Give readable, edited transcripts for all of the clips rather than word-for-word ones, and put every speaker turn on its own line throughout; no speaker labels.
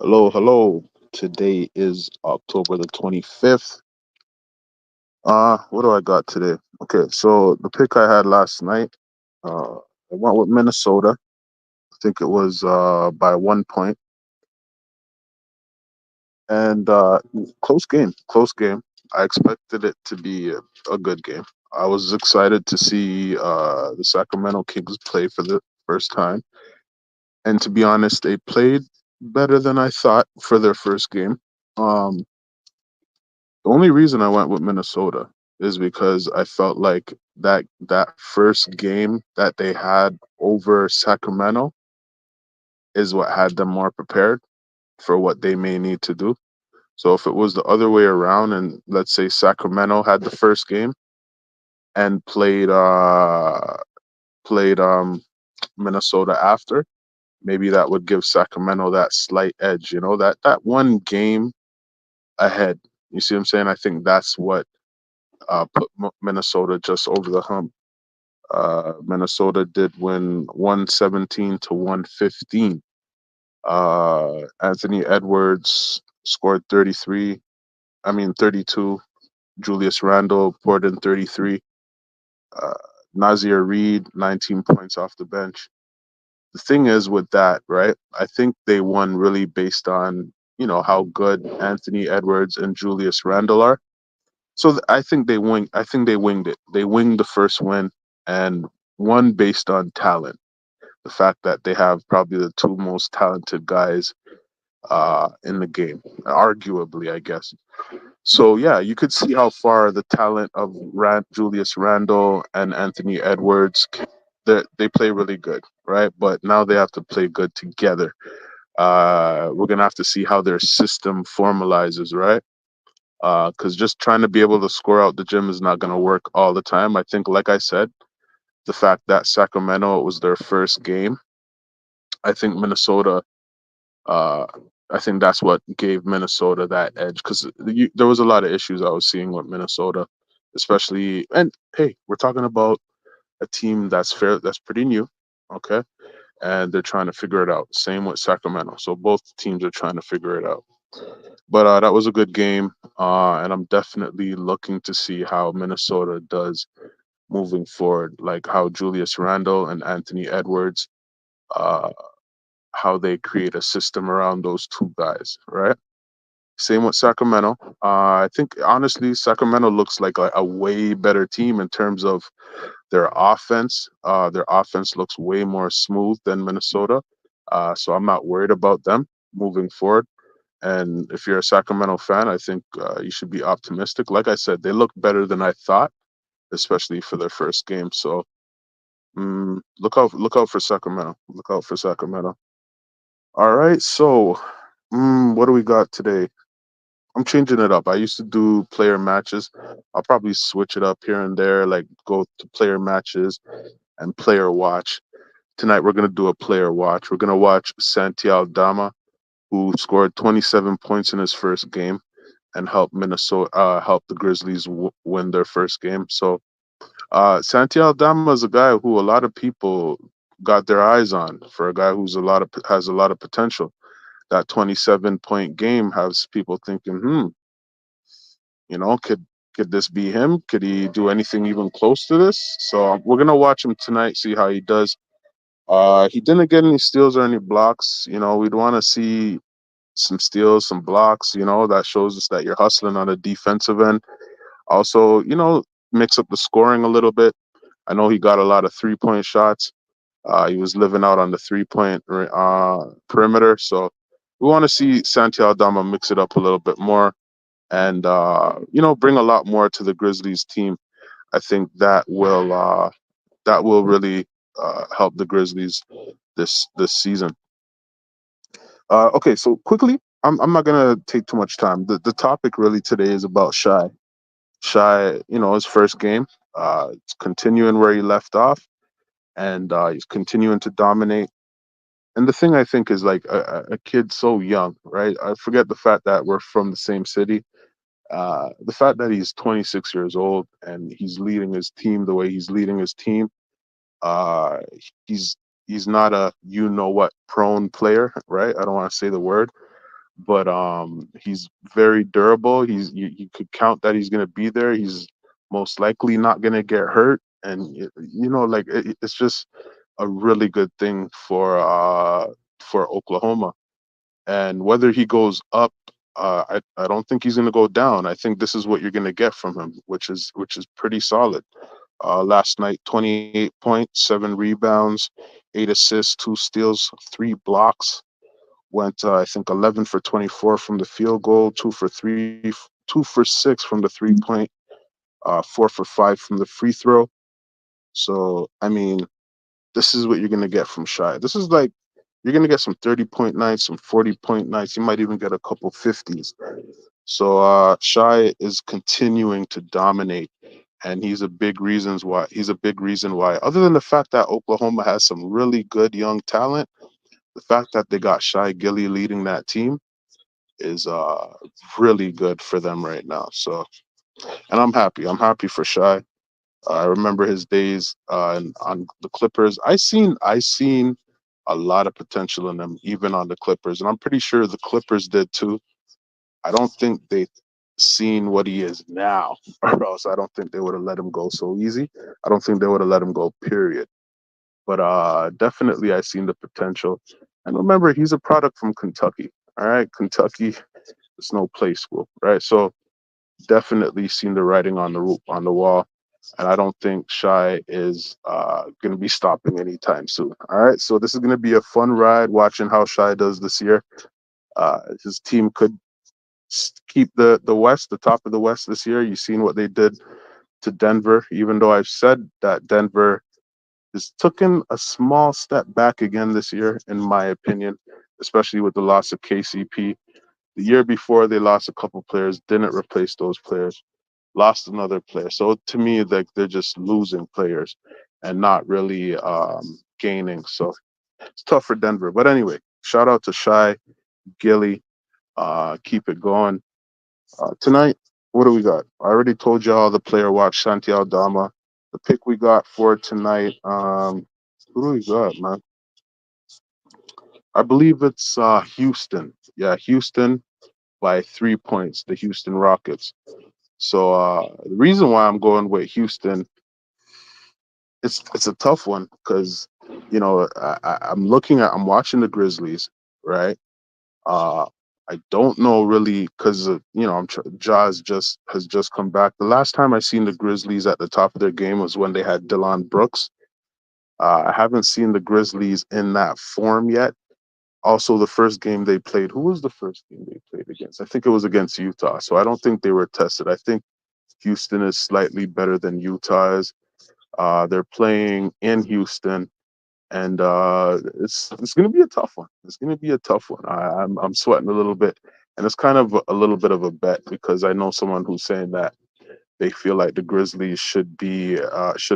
Hello, hello. Today is October the 25th. What do I got today? Okay, so the pick I had last night, I went with Minnesota. I think it was by 1 point. And close game, close game. I expected it to be a good game. I was excited to see the Sacramento Kings play for the first time. And to be honest, they played better than I thought for their first game. Um, The only reason I went with Minnesota is because I felt like that first game that they had over Sacramento is what had them more prepared for what they may need to do. So if it was the other way around and let's say Sacramento had the first game and played Minnesota after, maybe that would give Sacramento that slight edge, that one game ahead. You see what I'm saying? I think that's what put Minnesota just over the hump. Minnesota did win 117 to 115. Anthony Edwards scored 33. I mean 32. Julius Randle poured in 33. Uh, Nazir Reed 19 points off the bench. The thing is with that, right? I think they won really based on how good Anthony Edwards and Julius Randle are. So I think they wing. I think they winged it. They winged the first win and won based on talent. The fact that they have probably the two most talented guys in the game, arguably, I guess. So yeah, you could see how far the talent of Julius Randle and Anthony Edwards they play really good, right? But now they have to play good together. We're gonna have to see how their system formalizes, right? Because just trying to be able to score out the gym is not going to work all the time. I think, like I said, the fact that Sacramento was their first game, I think Minnesota, uh, I think that's what gave Minnesota that edge because there was a lot of issues I was seeing with Minnesota, especially. And hey, we're talking about a team that's fair, that's pretty new, okay, and they're trying to figure it out. Same with Sacramento, so both teams are trying to figure it out. But that was a good game, and I'm definitely looking to see how Minnesota does moving forward, like how Julius Randle and Anthony Edwards, uh, how they create a system around those two guys, right? Same with Sacramento. I think honestly, Sacramento looks like a way better team in terms of their offense. Their offense looks way more smooth than Minnesota, so I'm not worried about them moving forward. And if you're a Sacramento fan, I think you should be optimistic. Like I said, they look better than I thought, especially for their first game. So look out for Sacramento. Look out for Sacramento. All right. So what do we got today? I'm changing it up. I used to do player matches. I'll probably switch it up here and there, like go to player matches and player watch. Tonight we're gonna do a player watch. We're gonna watch Santi Aldama, who scored 27 points in his first game and help the Grizzlies win their first game. So Santi Aldama is a guy who a lot of people got their eyes on for a guy who's a lot of has a lot of potential. That 27-point game has people thinking, could this be him? Could he do anything even close to this? So we're gonna watch him tonight, see how he does. He didn't get any steals or any blocks. We'd want to see some steals, some blocks. That shows us that you're hustling on the defensive end. Also, mix up the scoring a little bit. I know he got a lot of 3-point shots. He was living out on the 3-point perimeter. So we want to see Santi Aldama mix it up a little bit more and, bring a lot more to the Grizzlies team. I think that will really help the Grizzlies this season. Okay, so quickly, I'm not gonna take too much time. The topic really today is about Shai. Shai, his first game, it's continuing where he left off, and he's continuing to dominate. And the thing I think is like a kid so young, right? I forget the fact that we're from the same city. The fact that he's 26 years old and he's leading his team the way he's leading his team, uh, he's he's not a you know what prone player, right? I don't want to say the word, but he's very durable. You could count that he's gonna be there. He's most likely not gonna get hurt, and like it's just a really good thing for Oklahoma. And whether he goes up, I don't think he's gonna go down. I think this is what you're gonna get from him, which is pretty solid. Last night, 28 points, 7 rebounds, 8 assists, 2 steals, 3 blocks. Went, I think, 11 for 24 from the field goal, 2 for 6 from the 3 point, 4 for 5 from the free throw. So, I mean, this is what you're gonna get from Shy. This is like you're gonna get some 30-point nights, some 40-point nights. You might even get a couple 50s. So Shy is continuing to dominate, and he's a big reason why. Other than the fact that Oklahoma has some really good young talent, the fact that they got Shai Gillie leading that team is really good for them right now. So, and I'm happy. I'm happy for Shy. I remember his days on the Clippers. I seen a lot of potential in him, even on the Clippers, and I'm pretty sure the Clippers did too. I don't think they seen what he is now, or else I don't think they would have let him go so easy. I don't think they would have let him go. Period. But definitely, I seen the potential. And remember, he's a product from Kentucky. All right, Kentucky is no play school, right? So definitely seen the writing on the wall, and I don't think Shy is going to be stopping anytime soon. All right, so this is going to be a fun ride watching how Shy does this year. His team could keep the West, the top of the West this year. You've seen what they did to Denver, even though I've said that Denver has taken a small step back again this year, in my opinion, especially with the loss of KCP. The year before, they lost a couple players, didn't replace those players, lost another player. So to me, like they're just losing players and not really gaining. So it's tough for Denver. But anyway, shout out to Shy Gilly. Keep it going. Tonight, what do we got? I already told y'all the player watch Santi Aldama. The pick we got for tonight. Who do we got, man? I believe it's Houston. Yeah, Houston by 3 points. The Houston Rockets. So the reason why I'm going with Houston, it's a tough one because I'm watching the Grizzlies, right? Uh, I don't know really because Jaws just has just come back. The last time I seen the Grizzlies at the top of their game was when they had Dylan Brooks. I haven't seen the Grizzlies in that form yet. Also, the first game they played, who was the first game they played against? I think it was against Utah. So I don't think they were tested. I think Houston is slightly better than Utah is. They're playing in Houston, and it's going to be a tough one. It's going to be a tough one. I'm sweating a little bit, and it's kind of a little bit of a bet because I know someone who's saying that they feel like the Grizzlies should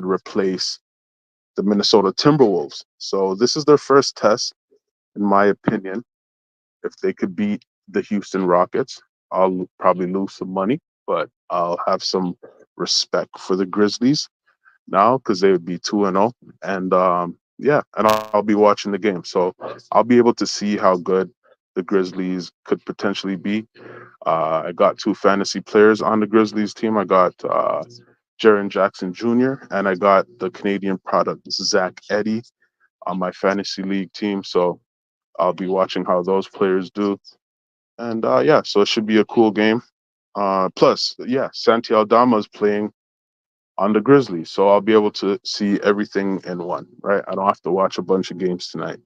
replace the Minnesota Timberwolves. So this is their first test, in my opinion. If they could beat the Houston Rockets, I'll probably lose some money, but I'll have some respect for the Grizzlies now because they would be 2-0. And yeah, and I'll be watching the game. So I'll be able to see how good the Grizzlies could potentially be. I got 2 fantasy players on the Grizzlies team. I got Jaron Jackson Jr. and I got the Canadian product Zach Edey on my fantasy league team. So I'll be watching how those players do. And yeah, so it should be a cool game. Plus, yeah, Santi Aldama is playing on the Grizzlies, so I'll be able to see everything in one. Right, I don't have to watch a bunch of games tonight.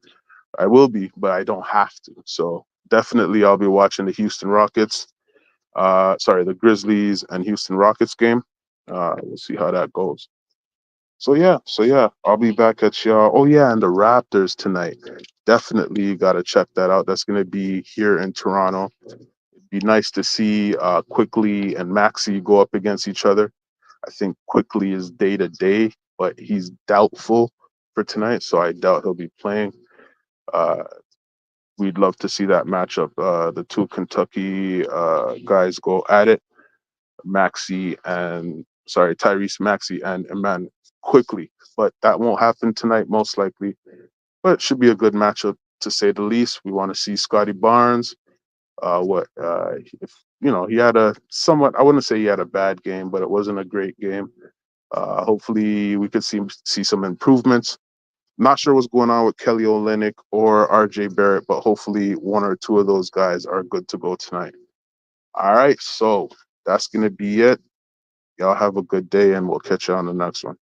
I will be, but I don't have to. So definitely, I'll be watching the Houston Rockets. Sorry, the Grizzlies and Houston Rockets game. We'll see how that goes. So yeah, I'll be back at y'all. Oh yeah, and the Raptors tonight. Definitely got to check that out. That's gonna be here in Toronto. It'd be nice to see Quickly and Maxi go up against each other. I think Quickly is day to day, but he's doubtful for tonight, so I doubt he'll be playing. Uh, we'd love to see that matchup. The two Kentucky guys go at it. Tyrese Maxey and Iman Quickly, but that won't happen tonight most likely. but it should be a good matchup to say the least. We want to see Scotty Barnes. If he had a somewhat, I wouldn't say he had a bad game, but it wasn't a great game. Hopefully, we could see some improvements. Not sure what's going on with Kelly Olynyk or RJ Barrett, but hopefully one or two of those guys are good to go tonight. All right, so that's gonna be it. Y'all have a good day, and we'll catch you on the next one.